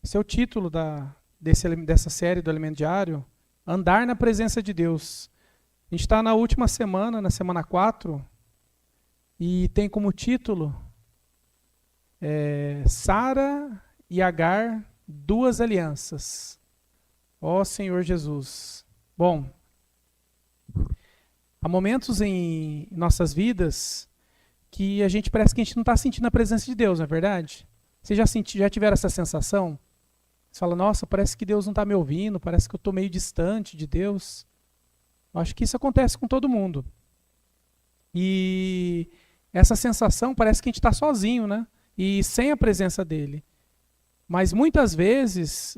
Esse é o título dessa série do Alimento Diário, Andar na Presença de Deus. A gente está na última semana, na semana 4, e tem como título Sara e Agar, duas alianças. Ó Senhor Jesus. Bom, há momentos em nossas vidas que a gente parece que a gente não está sentindo a presença de Deus, não é verdade? Vocês já tiveram essa sensação? Você fala, nossa, parece que Deus não está me ouvindo, parece que eu estou meio distante de Deus. Eu acho que isso acontece com todo mundo. E essa sensação parece que a gente está sozinho, né? E sem a presença dele. Mas muitas vezes,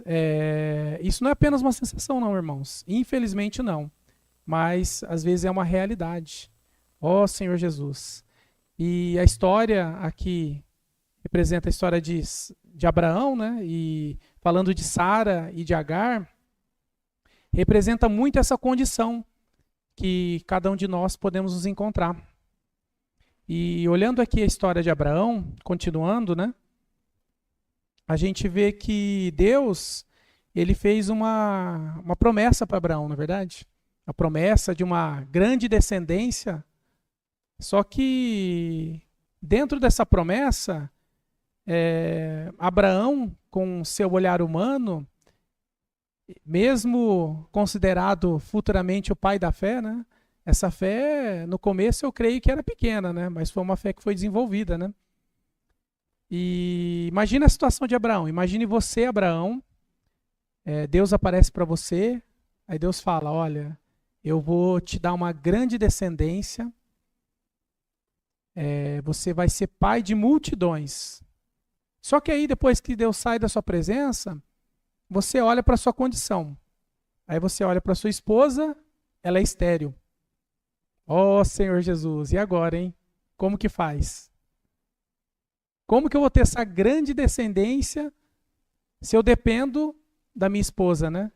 isso não é apenas uma sensação não, irmãos. Infelizmente não. Mas às vezes é uma realidade. Ó Senhor Jesus. E a história aqui representa a história de Abraão, né? E falando de Sara e de Agar, representa muito essa condição que cada um de nós podemos nos encontrar. E olhando aqui a história de Abraão, continuando, né? A gente vê que Deus, ele fez uma promessa para Abraão, na verdade. A promessa de uma grande descendência. Só que dentro dessa promessa, Abraão, com seu olhar humano, mesmo considerado futuramente o pai da fé, né? Essa fé, no começo eu creio que era pequena, né? Mas foi uma fé que foi desenvolvida, né? E imagine a situação de Abraão. Imagine você, Abraão. Deus aparece para você, aí Deus fala, olha, eu vou te dar uma grande descendência, você vai ser pai de multidões. Só que aí, depois que Deus sai da sua presença, você olha para a sua condição. Aí você olha para a sua esposa, ela é estéril. Ó Senhor Jesus, e agora, hein? Como que faz? Como que eu vou ter essa grande descendência se eu dependo da minha esposa, né?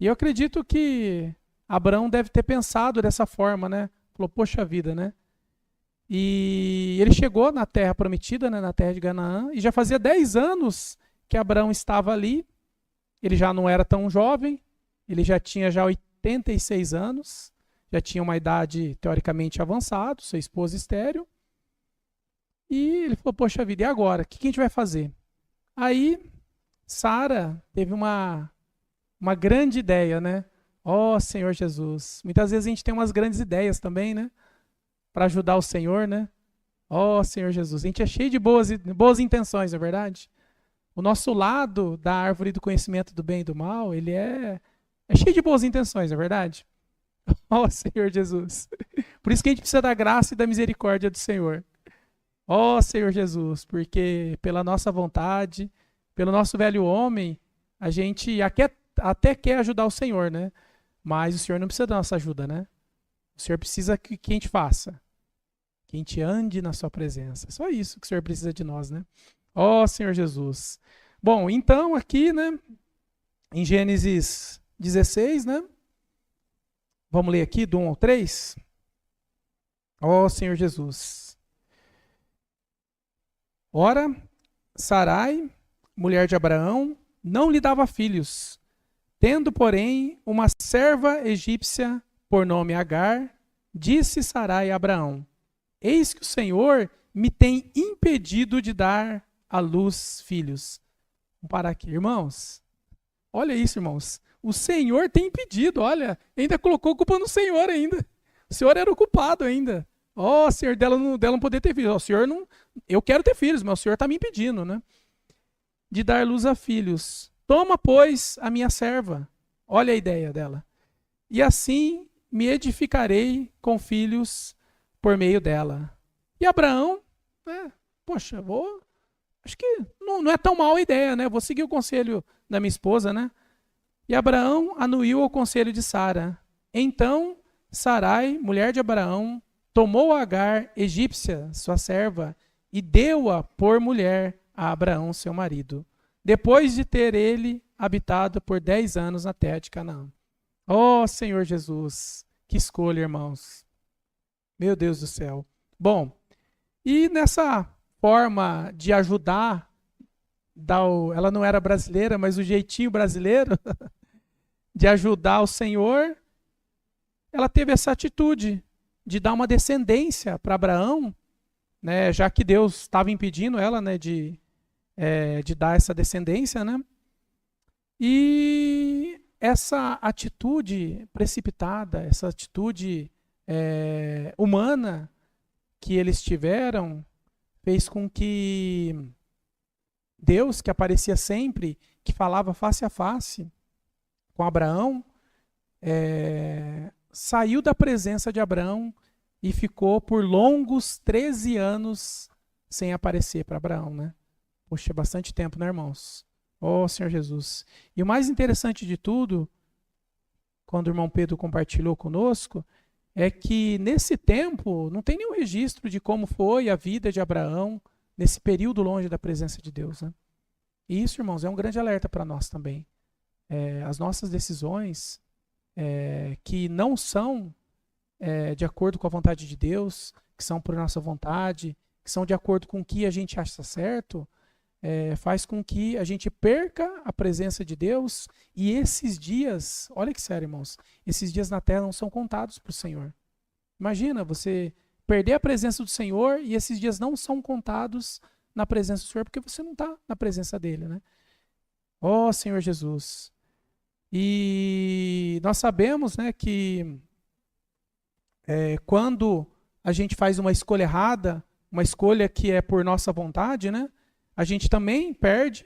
E eu acredito que Abraão deve ter pensado dessa forma, né? Falou, poxa vida, né? E ele chegou na terra prometida, né, na terra de Canaã, e já fazia 10 anos que Abraão estava ali. Ele já não era tão jovem, ele já tinha 86 anos, já tinha uma idade teoricamente avançada, sua esposa estéril. E ele falou, poxa vida, e agora? O que a gente vai fazer? Aí, Sara teve uma grande ideia, né? Ó Senhor Jesus. Muitas vezes a gente tem umas grandes ideias também, né? Para ajudar o Senhor, né? Ó Senhor Jesus. A gente é cheio de boas intenções, não é verdade? O nosso lado da árvore do conhecimento do bem e do mal, ele é cheio de boas intenções, não é verdade? Ó Senhor Jesus. Por isso que a gente precisa da graça e da misericórdia do Senhor. Ó Senhor Jesus, porque pela nossa vontade, pelo nosso velho homem, a gente até quer ajudar o Senhor, né? Mas o Senhor não precisa da nossa ajuda, né? O Senhor precisa que a gente faça. Que a gente ande na sua presença. Só isso que o Senhor precisa de nós, né? Ó Senhor Jesus. Bom, então aqui, né? Em Gênesis 16, né? Vamos ler aqui do 1 ao 3. Ó Senhor Jesus. Ora, Sarai, mulher de Abraão, não lhe dava filhos, tendo, porém, uma serva egípcia por nome Agar, disse Sarai a Abraão, eis que o Senhor me tem impedido de dar à luz filhos. Vamos parar aqui, irmãos. Olha isso, irmãos. O Senhor tem impedido, olha, ainda colocou a culpa no Senhor ainda. O Senhor era o culpado ainda. Ó, Senhor, dela não poder ter filhos. O Senhor não, eu quero ter filhos, mas o Senhor está me impedindo, né? De dar luz a filhos. Toma, pois, a minha serva. Olha a ideia dela. E assim me edificarei com filhos por meio dela. E Abraão, poxa, acho que não é tão mal a ideia, né? Vou seguir o conselho da minha esposa, né? E Abraão anuiu o conselho de Sara. Então, Sarai, mulher de Abraão, tomou Agar, egípcia, sua serva, e deu-a por mulher a Abraão, seu marido, depois de ter ele habitado por 10 anos na terra de Canaã. Ó Senhor Jesus, que escolha, irmãos. Meu Deus do céu. Bom, e nessa forma de ajudar ela não era brasileira, mas o jeitinho brasileiro de ajudar o Senhor, ela teve essa atitude de dar uma descendência para Abraão, né, já que Deus estava impedindo ela, né, de dar essa descendência, né? E essa atitude precipitada, essa atitude humana que eles tiveram, fez com que Deus, que aparecia sempre, que falava face a face com Abraão, saiu da presença de Abraão e ficou por longos 13 anos sem aparecer para Abraão, né? Poxa, é bastante tempo, né, irmãos? Ó, Senhor Jesus. E o mais interessante de tudo, quando o irmão Pedro compartilhou conosco, é que nesse tempo não tem nenhum registro de como foi a vida de Abraão nesse período longe da presença de Deus, né? E isso, irmãos, é um grande alerta para nós também. As nossas decisões que não são de acordo com a vontade de Deus, que são por nossa vontade, que são de acordo com o que a gente acha certo, faz com que a gente perca a presença de Deus. E esses dias, olha que sério, irmãos, esses dias na terra não são contados para o Senhor. Imagina você perder a presença do Senhor e esses dias não são contados na presença do Senhor porque você não está na presença dele, né? Ó Senhor Jesus. E nós sabemos, né, que quando a gente faz uma escolha errada, uma escolha que é por nossa vontade, né, a gente também perde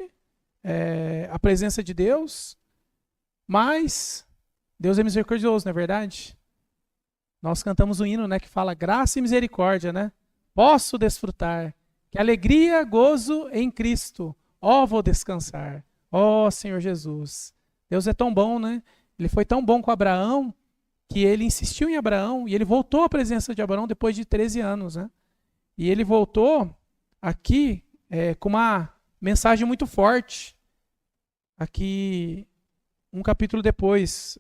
a presença de Deus, mas Deus é misericordioso, não é verdade? Nós cantamos um hino, né, que fala graça e misericórdia, né? Posso desfrutar, que alegria, gozo em Cristo, vou descansar. Senhor Jesus. Deus é tão bom, né? Ele foi tão bom com Abraão, que ele insistiu em Abraão, e ele voltou à presença de Abraão depois de 13 anos, né? E ele voltou aqui com uma mensagem muito forte. Aqui, um capítulo depois,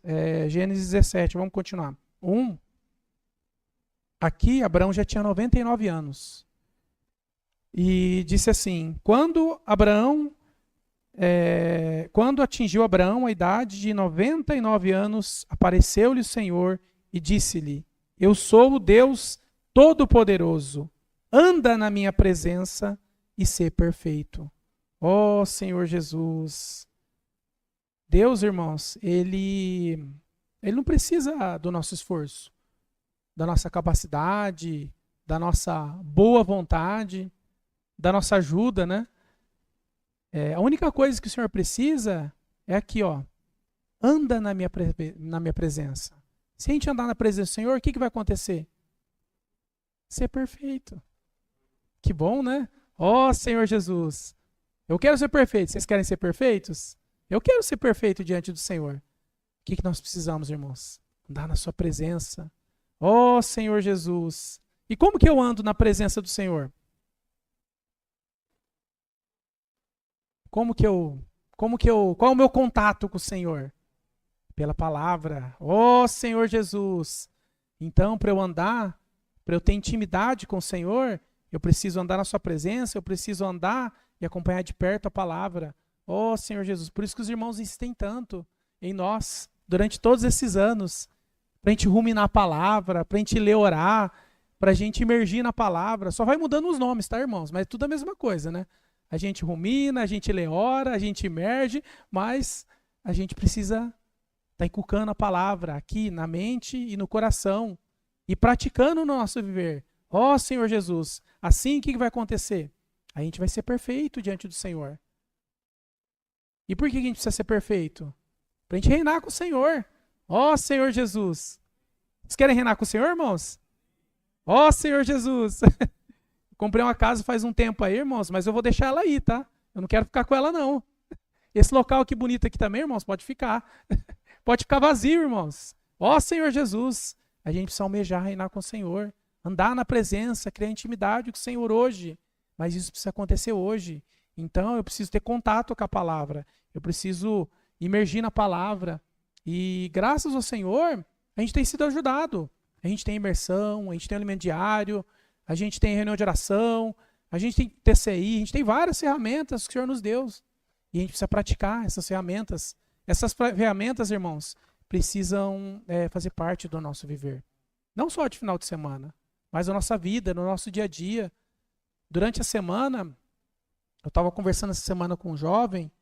Gênesis 17, vamos continuar. Aqui, Abraão já tinha 99 anos. E disse assim, quando atingiu Abraão a idade de 99 anos, apareceu-lhe o Senhor e disse-lhe, eu sou o Deus Todo-Poderoso, anda na minha presença e sê perfeito. Ó Senhor Jesus. Deus, irmãos, ele não precisa do nosso esforço, da nossa capacidade, da nossa boa vontade, da nossa ajuda, né? A única coisa que o Senhor precisa é aqui, anda na minha presença. Se a gente andar na presença do Senhor, o que vai acontecer? Ser perfeito. Que bom, né? Senhor Jesus, eu quero ser perfeito. Vocês querem ser perfeitos? Eu quero ser perfeito diante do Senhor. O que nós precisamos, irmãos? Andar na sua presença. Senhor Jesus. E como que eu ando na presença do Senhor? Qual é o meu contato com o Senhor? Pela palavra. Senhor Jesus. Então, para eu andar, para eu ter intimidade com o Senhor, eu preciso andar na sua presença, eu preciso andar e acompanhar de perto a palavra. Senhor Jesus. Por isso que os irmãos insistem tanto em nós, durante todos esses anos, para a gente ruminar a palavra, para a gente ler, orar, para a gente imergir na palavra. Só vai mudando os nomes, tá, irmãos? Mas é tudo a mesma coisa, né? A gente rumina, a gente lê, ora, a gente imerge, mas a gente precisa estar inculcando a palavra aqui na mente e no coração e praticando no nosso viver. Senhor Jesus, assim o que vai acontecer? A gente vai ser perfeito diante do Senhor. E por que a gente precisa ser perfeito? Para a gente reinar com o Senhor. Senhor Jesus. Vocês querem reinar com o Senhor, irmãos? Senhor Jesus. Comprei uma casa faz um tempo aí, irmãos, mas eu vou deixar ela aí, tá? Eu não quero ficar com ela, não. Esse local aqui bonito aqui também, irmãos, pode ficar. Pode ficar vazio, irmãos. Senhor Jesus. A gente precisa almejar reinar com o Senhor. Andar na presença, criar intimidade com o Senhor hoje. Mas isso precisa acontecer hoje. Então, eu preciso ter contato com a palavra. Eu preciso imergir na palavra. E graças ao Senhor, a gente tem sido ajudado. A gente tem imersão, a gente tem alimento diário, a gente tem reunião de oração, A gente tem TCI, a gente tem várias ferramentas que o Senhor nos deu. E a gente precisa praticar essas ferramentas. Essas ferramentas, irmãos, precisam fazer parte do nosso viver. Não só de final de semana, mas na nossa vida, no nosso dia a dia. Durante a semana, eu estava conversando essa semana com um jovem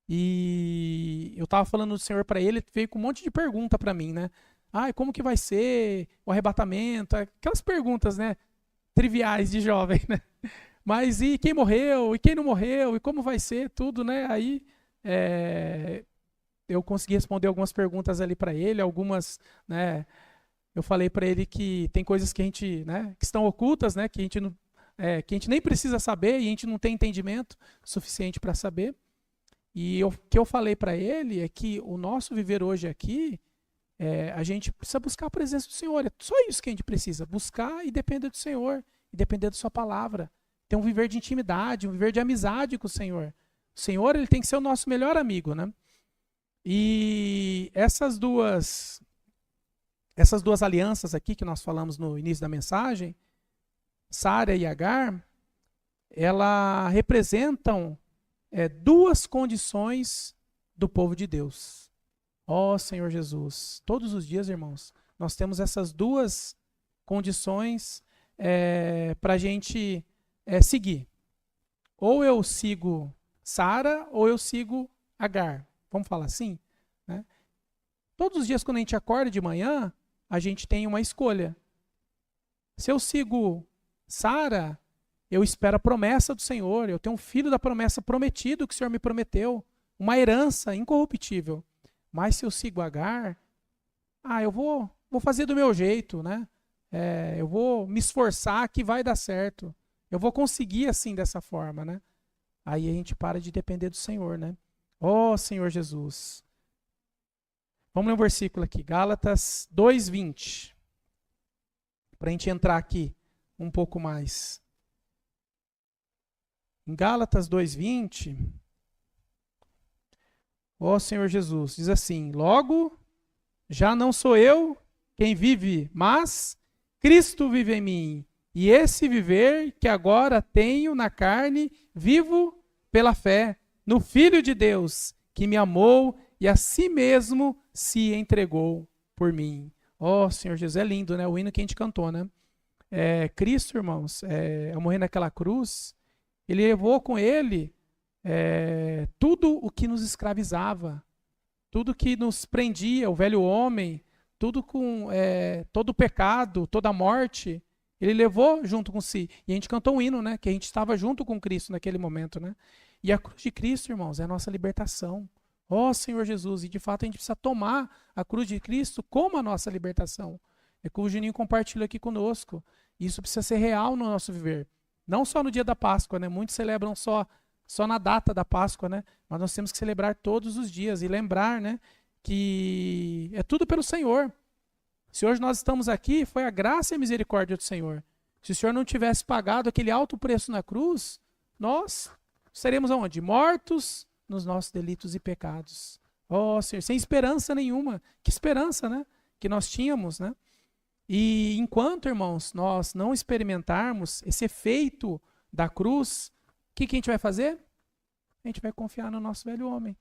e eu estava falando do Senhor para ele, veio com um monte de pergunta para mim, né? Como que vai ser o arrebatamento? Aquelas perguntas, né? Triviais de jovem, né? Mas e quem morreu? E quem não morreu? E como vai ser? Tudo, né? Aí eu consegui responder algumas perguntas ali para ele, algumas, né? Eu falei para ele que tem coisas que a gente, né? Que estão ocultas, né? Que a gente nem precisa saber e a gente não tem entendimento suficiente para saber. E o que eu falei para ele é que o nosso viver hoje aqui, a gente precisa buscar a presença do Senhor. É só isso que a gente precisa, buscar e depender do Senhor, e depender da sua palavra. Ter um viver de intimidade, um viver de amizade com o Senhor. O Senhor, ele tem que ser o nosso melhor amigo, né? E essas duas alianças aqui que nós falamos no início da mensagem, Sara e Agar, elas representam duas condições do povo de Deus. Ó Senhor Jesus, todos os dias, irmãos, nós temos essas duas condições para a gente seguir. Ou eu sigo Sara, ou eu sigo Agar. Vamos falar assim? Né? Todos os dias, quando a gente acorda de manhã, a gente tem uma escolha. Se eu sigo Sara, eu espero a promessa do Senhor. Eu tenho um filho da promessa prometido que o Senhor me prometeu. Uma herança incorruptível. Mas se eu sigo Agar, eu vou fazer do meu jeito, né? Eu vou me esforçar que vai dar certo. Eu vou conseguir assim, dessa forma, né? Aí a gente para de depender do Senhor, né? Ó Senhor Jesus. Vamos ler um versículo aqui, Gálatas 2:20. Para a gente entrar aqui um pouco mais. Em Gálatas 2:20, ó Senhor Jesus, diz assim: logo, já não sou eu quem vive, mas Cristo vive em mim. E esse viver que agora tenho na carne, vivo pela fé no Filho de Deus, que me amou e a si mesmo se entregou por mim. Ó Senhor Jesus, é lindo, né? O hino que a gente cantou, né? Cristo, irmãos, ao morrer naquela cruz, ele levou com ele tudo o que nos escravizava, tudo que nos prendia, o velho homem, tudo com todo o pecado, toda a morte, ele levou junto com si. E a gente cantou um hino, né? Que a gente estava junto com Cristo naquele momento, né? E a cruz de Cristo, irmãos, é a nossa libertação. Ó Senhor Jesus, e de fato a gente precisa tomar a cruz de Cristo como a nossa libertação. É que o Juninho compartilhou aqui conosco. Isso precisa ser real no nosso viver. Não só no dia da Páscoa, né? Muitos celebram só na data da Páscoa, né? Mas nós temos que celebrar todos os dias e lembrar, né? Que é tudo pelo Senhor. Se hoje nós estamos aqui, foi a graça e a misericórdia do Senhor. Se o Senhor não tivesse pagado aquele alto preço na cruz, nós seremos aonde? Mortos nos nossos delitos e pecados. Ó Senhor, sem esperança nenhuma. Que esperança, né? Que nós tínhamos, né? E enquanto, irmãos, nós não experimentarmos esse efeito da cruz, o que a gente vai fazer? A gente vai confiar no nosso velho homem,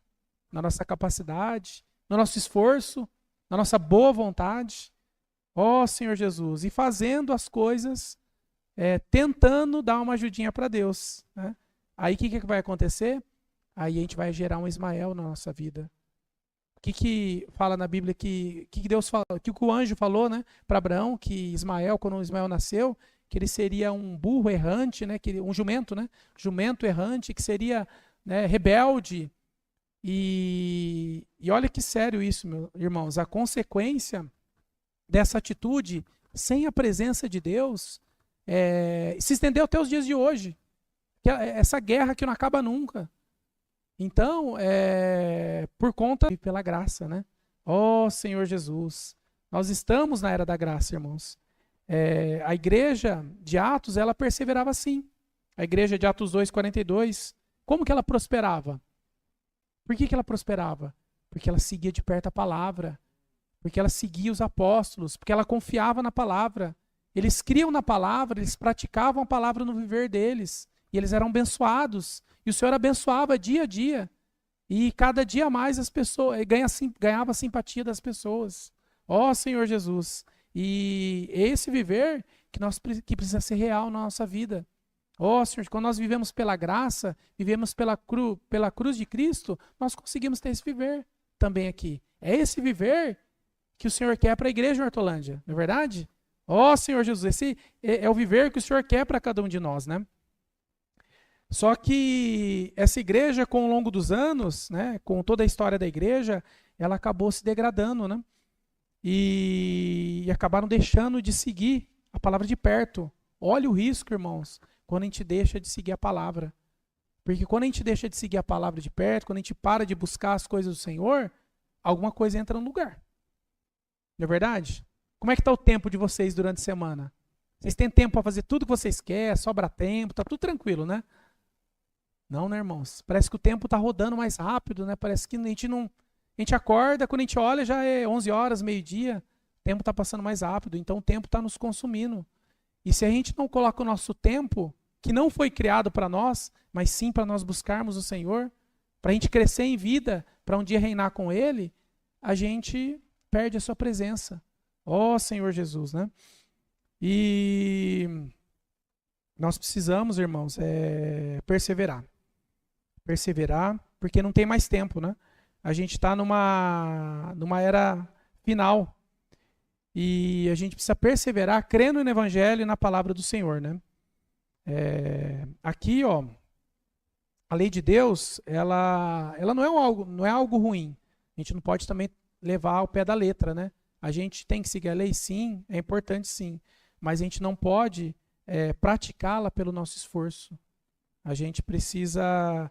na nossa capacidade, no nosso esforço, na nossa boa vontade. Ó Senhor Jesus, e fazendo as coisas, tentando dar uma ajudinha para Deus, né? Aí o que vai acontecer? Aí a gente vai gerar um Ismael na nossa vida. O que fala na Bíblia que Deus fala, que o anjo falou, né, para Abraão, que Ismael, quando Ismael nasceu, que ele seria um burro errante, né, um jumento, né, jumento errante, que seria, né, rebelde. E olha que sério isso, meus irmãos, a consequência dessa atitude sem a presença de Deus se estendeu até os dias de hoje. Essa guerra que não acaba nunca. Então, por conta e pela graça, né? Ó Senhor Jesus, nós estamos na era da graça, irmãos. A igreja de Atos, ela perseverava assim. A igreja de Atos 2:42, como que ela prosperava? Por que ela prosperava? Porque ela seguia de perto a palavra, porque ela seguia os apóstolos, porque ela confiava na palavra. Eles criam na palavra, eles praticavam a palavra no viver deles. E eles eram abençoados. E o Senhor abençoava dia a dia. E cada dia mais as pessoas ganhava a simpatia das pessoas. Ó Senhor Jesus. E esse viver que precisa ser real na nossa vida. Ó Senhor, quando nós vivemos pela graça, vivemos pela cruz de Cristo, nós conseguimos ter esse viver também aqui. É esse viver que o Senhor quer para a igreja de Hortolândia, não é verdade? Ó Senhor Jesus, esse é o viver que o Senhor quer para cada um de nós, né? Só que essa igreja, com o longo dos anos, né, com toda a história da igreja, ela acabou se degradando, né? E acabaram deixando de seguir a palavra de perto. Olha o risco, irmãos, quando a gente deixa de seguir a palavra. Porque quando a gente deixa de seguir a palavra de perto, quando a gente para de buscar as coisas do Senhor, alguma coisa entra no lugar. Não é verdade? Como é que está o tempo de vocês durante a semana? Vocês têm tempo para fazer tudo que vocês querem, sobra tempo, está tudo tranquilo, né? Não, né, irmãos? Parece que o tempo está rodando mais rápido, né? Parece que a gente acorda, quando a gente olha já é 11 horas, meio-dia, o tempo está passando mais rápido, então o tempo está nos consumindo. E se a gente não coloca o nosso tempo, que não foi criado para nós, mas sim para nós buscarmos o Senhor, para a gente crescer em vida, para um dia reinar com Ele, a gente perde a sua presença. Ó Senhor Jesus, né? E nós precisamos, irmãos, perseverar. Perseverar, porque não tem mais tempo, né? A gente está numa era final. E a gente precisa perseverar crendo no Evangelho e na palavra do Senhor, né? Aqui, ó, a lei de Deus, ela não é algo ruim. A gente não pode também levar ao pé da letra, né? A gente tem que seguir a lei, sim, é importante, sim. Mas a gente não pode praticá-la pelo nosso esforço. A gente precisa,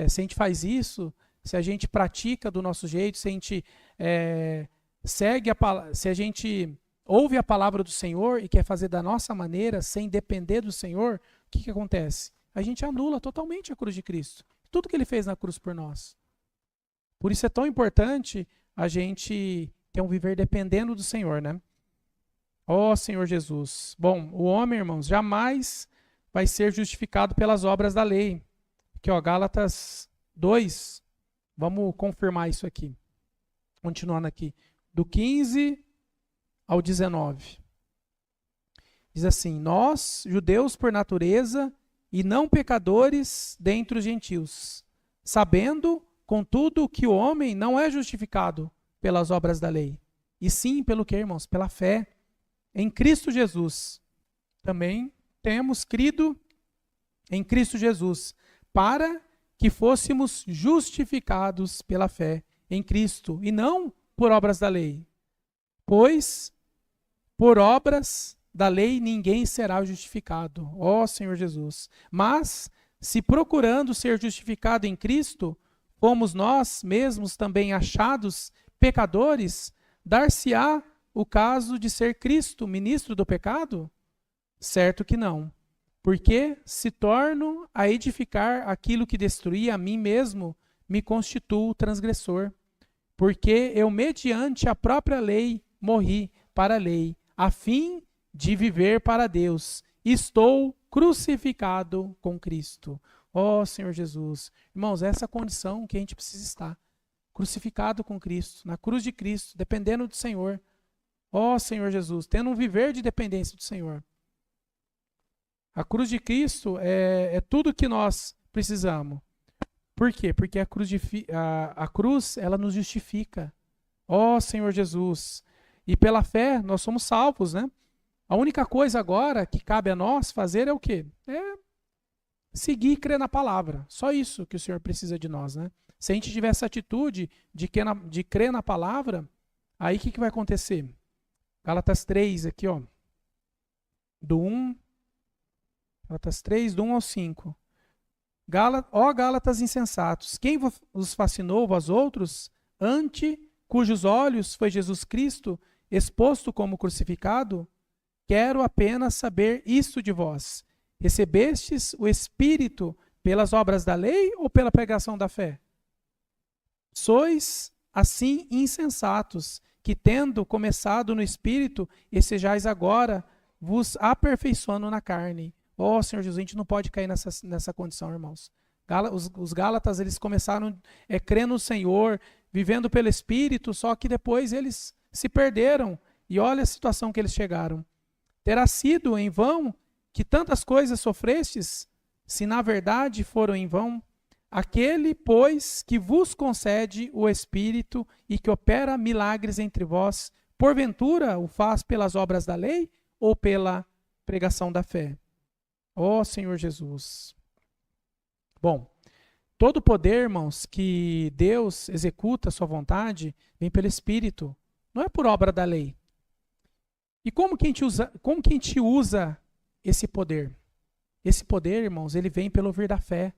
se a gente faz isso, se a gente pratica do nosso jeito, se a gente se a gente ouve a palavra do Senhor e quer fazer da nossa maneira, sem depender do Senhor, o que acontece? A gente anula totalmente a cruz de Cristo. Tudo que Ele fez na cruz por nós. Por isso é tão importante a gente ter um viver dependendo do Senhor, né? Ó Senhor Jesus. Bom, o homem, irmãos, jamais vai ser justificado pelas obras da lei. Aqui, ó, Gálatas 2. Vamos confirmar isso aqui. Continuando aqui. Do 15 ao 19. Diz assim: nós, judeus por natureza, e não pecadores dentre os gentios, sabendo, contudo, que o homem não é justificado pelas obras da lei, e sim pelo que, irmãos? Pela fé em Cristo Jesus. Também temos crido em Cristo Jesus, para que fôssemos justificados pela fé em Cristo, e não por obras da lei. Pois, por obras da lei ninguém será justificado, ó Senhor Jesus. Mas, se procurando ser justificado em Cristo, fomos nós mesmos também achados pecadores, dar-se-á o caso de ser Cristo ministro do pecado? Certo que não. Porque se torno a edificar aquilo que destruía a mim mesmo, me constituo transgressor. Porque eu, mediante a própria lei, morri para a lei, a fim de viver para Deus. Estou crucificado com Cristo. Ó Senhor Jesus. Irmãos, essa é a condição que a gente precisa estar. Crucificado com Cristo, na cruz de Cristo, dependendo do Senhor. Ó Senhor Jesus, tendo um viver de dependência do Senhor. A cruz de Cristo é tudo que nós precisamos. Por quê? Porque a cruz ela nos justifica. Ó Senhor Jesus. E pela fé nós somos salvos, né? A única coisa agora que cabe a nós fazer é o quê? É seguir e crer na palavra. Só isso que o Senhor precisa de nós, né? Se a gente tiver essa atitude de crer na palavra, aí o que vai acontecer? Gálatas 3, aqui, ó. Gálatas 3, do 1 ao 5. Ó Gálatas insensatos, quem vos fascinou, vós outros, ante cujos olhos foi Jesus Cristo exposto como crucificado? Quero apenas saber isto de vós. Recebestes o Espírito pelas obras da lei ou pela pregação da fé? Sois, assim, insensatos, que tendo começado no Espírito, e sejais agora vos aperfeiçoando na carne. Ó, Senhor Jesus, a gente não pode cair nessa condição, irmãos. Os Gálatas, eles começaram crendo no Senhor, vivendo pelo Espírito, só que depois eles se perderam. E olha a situação que eles chegaram. Terá sido em vão que tantas coisas sofrestes, se na verdade foram em vão? Aquele, pois, que vos concede o Espírito e que opera milagres entre vós, porventura o faz pelas obras da lei ou pela pregação da fé? Ó Senhor Jesus. Bom, todo poder, irmãos, que Deus executa a sua vontade, vem pelo Espírito, não é por obra da lei. E como que a gente usa esse poder? Esse poder, irmãos, ele vem pelo ouvir da fé.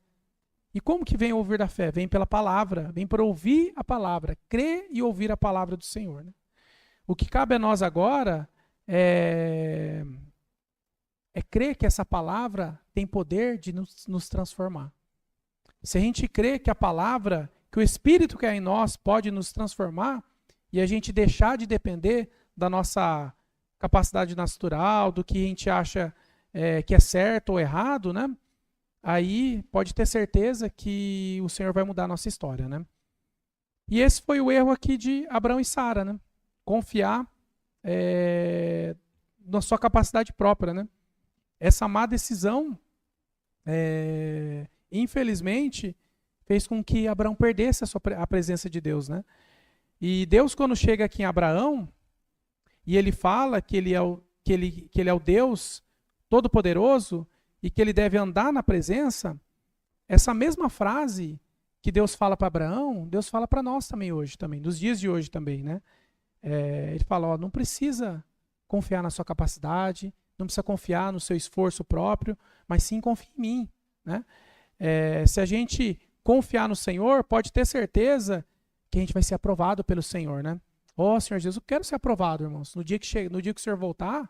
E como que vem o ouvir da fé? Vem pela palavra, vem para ouvir a palavra, crer e ouvir a palavra do Senhor. Né? O que cabe a nós agora é crer que essa palavra tem poder de nos transformar. Se a gente crê que a palavra, que o Espírito que é em nós pode nos transformar, e a gente deixar de depender da nossa capacidade natural, do que a gente acha que é certo ou errado, né? Aí pode ter certeza que o Senhor vai mudar a nossa história, né? E esse foi o erro aqui de Abraão e Sara, né? Confiar na sua capacidade própria, né? Essa má decisão, infelizmente, fez com que Abraão perdesse a presença de Deus, né? E Deus, quando chega aqui em Abraão, e ele fala que ele é o Deus Todo-Poderoso e que ele deve andar na presença, essa mesma frase que Deus fala para Abraão, Deus fala para nós também hoje, também, nos dias de hoje também, né? Ele fala, ó, não precisa confiar na sua capacidade, não precisa confiar no seu esforço próprio, mas sim confie em mim, né? Se a gente confiar no Senhor, pode ter certeza que a gente vai ser aprovado pelo Senhor, né? Ó, Senhor Jesus, eu quero ser aprovado, irmãos. No dia que o Senhor voltar,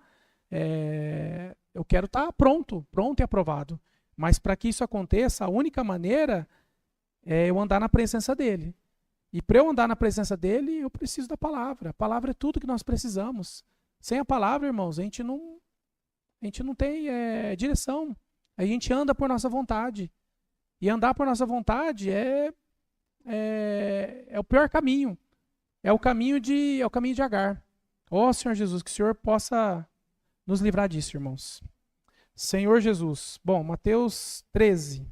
eu quero estar pronto e aprovado. Mas para que isso aconteça, a única maneira é eu andar na presença dEle. E para eu andar na presença dEle, eu preciso da palavra. A palavra é tudo que nós precisamos. Sem a palavra, irmãos, a gente não tem direção. A gente anda por nossa vontade. E andar por nossa vontade é o pior caminho. É o caminho de Agar. Ó Senhor Jesus, que o Senhor possa nos livrar disso, irmãos. Senhor Jesus. Bom, Mateus 13,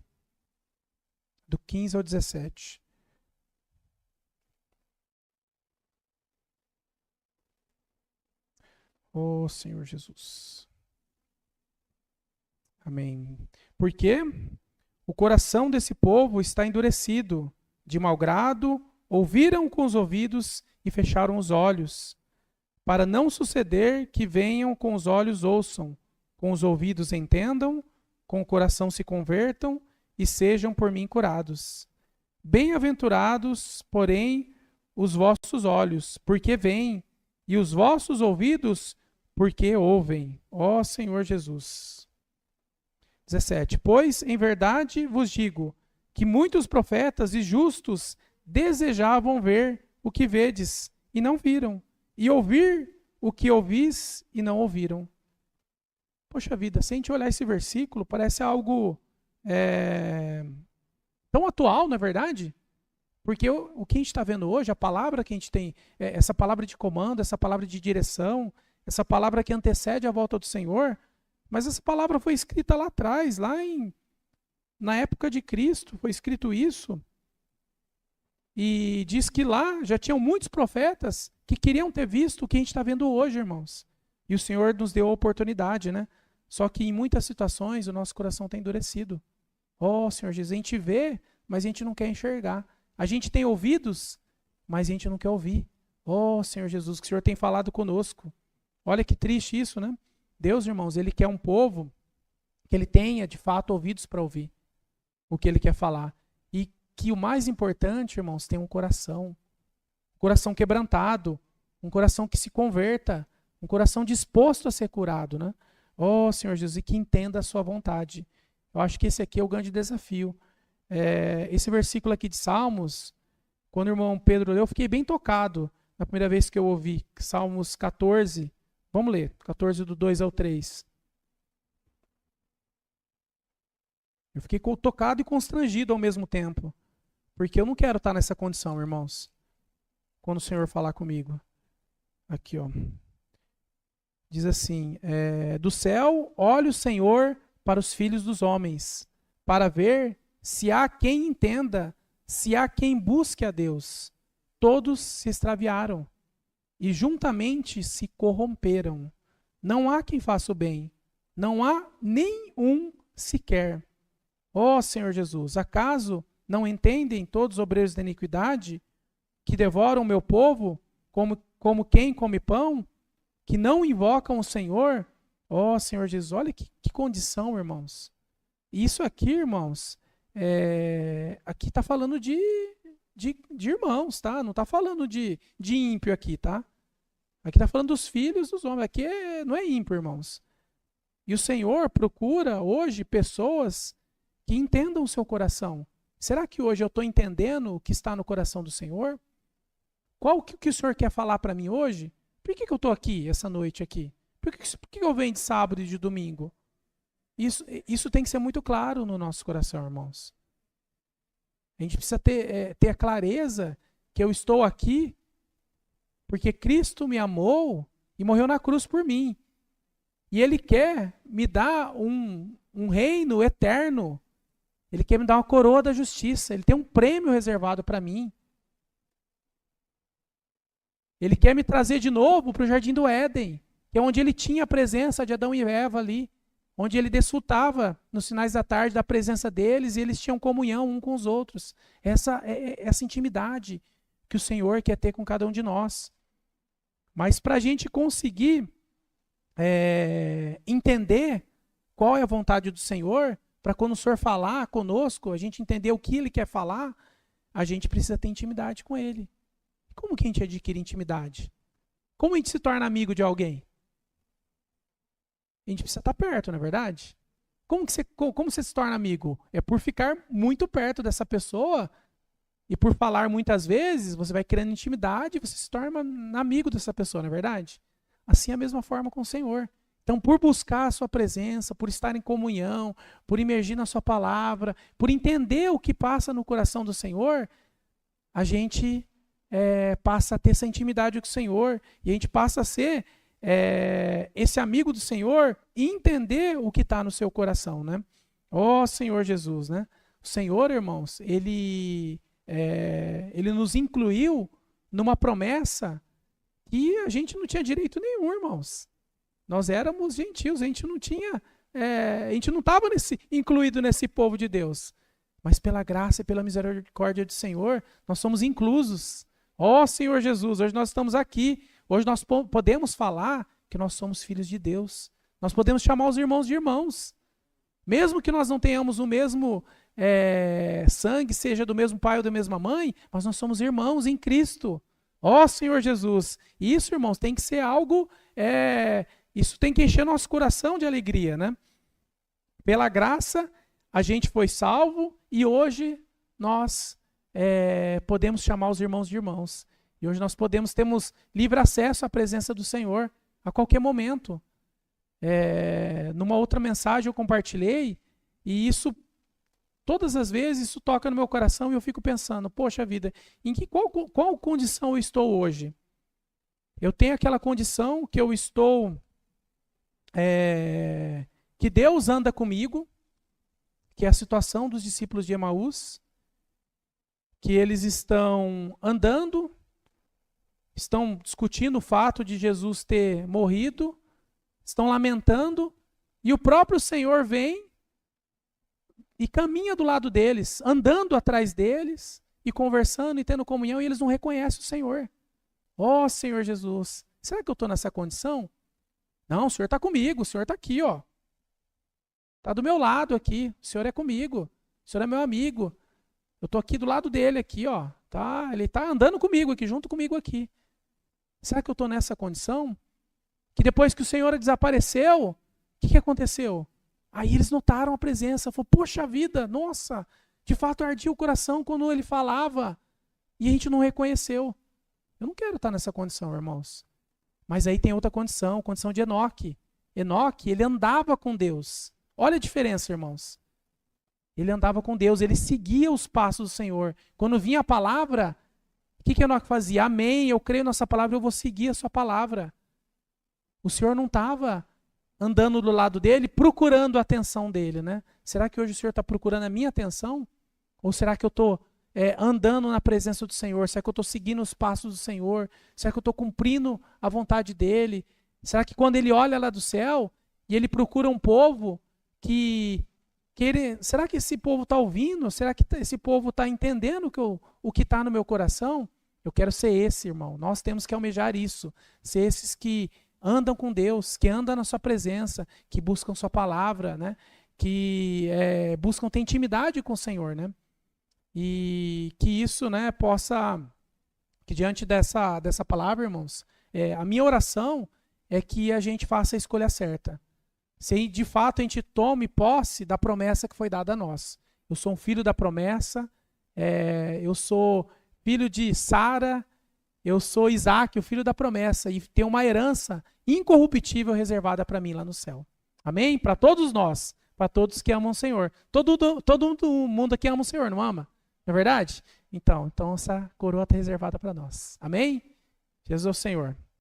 do 15 ao 17. Ó Senhor Jesus. Amém. Porque o coração desse povo está endurecido, de mau grado, ouviram com os ouvidos e fecharam os olhos, para não suceder que venham com os olhos ouçam, com os ouvidos entendam, com o coração se convertam e sejam por mim curados. Bem-aventurados, porém, os vossos olhos, porque veem, e os vossos ouvidos, porque ouvem. Ó Senhor Jesus. 17. Pois, em verdade, vos digo, que muitos profetas e justos desejavam ver o que vedes, e não viram, e ouvir o que ouvis, e não ouviram. Poxa vida, se a gente olhar esse versículo, parece algo tão atual, não é verdade? Porque o que a gente está vendo hoje, a palavra que a gente tem, essa palavra de comando, essa palavra de direção, essa palavra que antecede a volta do Senhor, mas essa palavra foi escrita lá atrás, na época de Cristo, foi escrito isso. E diz que lá já tinham muitos profetas que queriam ter visto o que a gente está vendo hoje, irmãos. E o Senhor nos deu a oportunidade, né? Só que em muitas situações o nosso coração está endurecido. Oh, Senhor Jesus, a gente vê, mas a gente não quer enxergar. A gente tem ouvidos, mas a gente não quer ouvir. Oh, Senhor Jesus, que o Senhor tem falado conosco. Olha que triste isso, né? Deus, irmãos, Ele quer um povo que Ele tenha, de fato, ouvidos para ouvir o que Ele quer falar. E que o mais importante, irmãos, tenha um coração quebrantado, um coração que se converta, um coração disposto a ser curado, né? Oh, Senhor Jesus, e que entenda a sua vontade. Eu acho que esse aqui é o grande desafio. Esse versículo aqui de Salmos, quando o irmão Pedro leu, eu fiquei bem tocado na primeira vez que eu ouvi. Salmos 14, vamos ler, 14 do 2 ao 3. Eu fiquei tocado e constrangido ao mesmo tempo. Porque eu não quero estar nessa condição, irmãos. Quando o Senhor falar comigo. Aqui, ó. Diz assim, do céu olha o Senhor para os filhos dos homens, para ver se há quem entenda, se há quem busque a Deus. Todos se extraviaram e juntamente se corromperam. Não há quem faça o bem, não há nem um sequer. Ó Senhor Jesus, acaso não entendem todos os obreiros da iniquidade que devoram o meu povo como quem come pão? Que não invocam o Senhor? Ó Senhor Jesus, olha que condição, irmãos. Isso aqui, irmãos, aqui está falando de irmãos, tá? Não está falando de ímpio aqui, tá? Aqui está falando dos filhos dos homens. Aqui não é ímpio, irmãos. E o Senhor procura hoje pessoas que entendam o seu coração. Será que hoje eu estou entendendo o que está no coração do Senhor? Qual que o Senhor quer falar para mim hoje? Por que eu estou aqui, essa noite aqui? Por que eu venho de sábado e de domingo? Isso tem que ser muito claro no nosso coração, irmãos. A gente precisa ter a clareza que eu estou aqui porque Cristo me amou e morreu na cruz por mim. E Ele quer me dar um reino eterno. Ele quer me dar uma coroa da justiça. Ele tem um prêmio reservado para mim. Ele quer me trazer de novo para o Jardim do Éden, que é onde ele tinha a presença de Adão e Eva ali, onde ele desfrutava nos finais da tarde da presença deles e eles tinham comunhão um com os outros. Essa intimidade que o Senhor quer ter com cada um de nós. Mas para a gente conseguir entender qual é a vontade do Senhor, para quando o Senhor falar conosco, a gente entender o que Ele quer falar, a gente precisa ter intimidade com Ele. Como que a gente adquire intimidade? Como a gente se torna amigo de alguém? A gente precisa estar perto, não é verdade? Como você se torna amigo? É por ficar muito perto dessa pessoa e por falar muitas vezes, você vai criando intimidade e você se torna amigo dessa pessoa, não é verdade? Assim é a mesma forma com o Senhor. Então, por buscar a sua presença, por estar em comunhão, por imergir na sua palavra, por entender o que passa no coração do Senhor, a gente passa a ter essa intimidade com o Senhor e a gente passa a ser esse amigo do Senhor e entender o que está no seu coração, né? Ó Senhor Jesus, né? O Senhor, irmãos, Ele nos incluiu numa promessa que a gente não tinha direito nenhum, irmãos. Nós éramos gentios, a gente não tinha, a gente não estava incluído nesse povo de Deus. Mas pela graça e pela misericórdia do Senhor, nós somos inclusos. Ó Senhor Jesus, hoje nós estamos aqui. Hoje nós podemos falar que nós somos filhos de Deus. Nós podemos chamar os irmãos de irmãos. Mesmo que nós não tenhamos o mesmo sangue, seja do mesmo pai ou da mesma mãe, mas nós somos irmãos em Cristo. Ó Senhor Jesus. E isso, irmãos, tem que ser algo... isso tem que encher nosso coração de alegria, né? Pela graça, a gente foi salvo e hoje nós podemos chamar os irmãos de irmãos. E hoje nós temos livre acesso à presença do Senhor a qualquer momento. Numa outra mensagem eu compartilhei, e isso, todas as vezes, isso toca no meu coração e eu fico pensando, poxa vida, qual condição eu estou hoje? Eu tenho aquela condição que eu estou, que Deus anda comigo, que é a situação dos discípulos de Emaús, que eles estão andando, estão discutindo o fato de Jesus ter morrido, estão lamentando, e o próprio Senhor vem e caminha do lado deles, andando atrás deles, e conversando e tendo comunhão, e eles não reconhecem o Senhor. Ó Senhor Jesus, será que eu estou nessa condição? Não, o Senhor está comigo, o Senhor está aqui, ó. Está do meu lado aqui, o Senhor é comigo, o Senhor é meu amigo. Eu estou aqui do lado dele, aqui, ó. Tá? Ele está andando comigo aqui, junto comigo aqui. Será que eu estou nessa condição? Que depois que o Senhor desapareceu, o que aconteceu? Aí eles notaram a presença. Falaram, poxa vida, nossa, de fato ardia o coração quando ele falava. E a gente não reconheceu. Eu não quero estar nessa condição, irmãos. Mas aí tem outra condição, a condição de Enoque. Enoque, ele andava com Deus. Olha a diferença, irmãos. Ele andava com Deus, ele seguia os passos do Senhor. Quando vinha a palavra, o que Enoque fazia? Amém, eu creio nessa palavra, eu vou seguir a sua palavra. O Senhor não estava andando do lado dele, procurando a atenção dele, né? Será que hoje o Senhor está procurando a minha atenção? Ou será que eu estou andando na presença do Senhor? Será que eu estou seguindo os passos do Senhor? Será que eu estou cumprindo a vontade dele? Será que quando ele olha lá do céu e ele procura um povo será que esse povo está ouvindo? Será que esse povo está entendendo o que está no meu coração? Eu quero ser esse, irmão. Nós temos que almejar isso. Ser esses que andam com Deus, que andam na sua presença, que buscam sua palavra, né? Que buscam ter intimidade com o Senhor, né? E que isso, né, que diante dessa palavra, irmãos, a minha oração é que a gente faça a escolha certa. Se de fato a gente tome posse da promessa que foi dada a nós. Eu sou um filho da promessa, eu sou filho de Sara, eu sou Isaac, o filho da promessa, e tem uma herança incorruptível reservada para mim lá no céu. Amém? Para todos nós, para todos que amam o Senhor. Todo mundo aqui ama o Senhor, não ama? Não é verdade? Então essa coroa está reservada para nós. Amém? Jesus é o Senhor.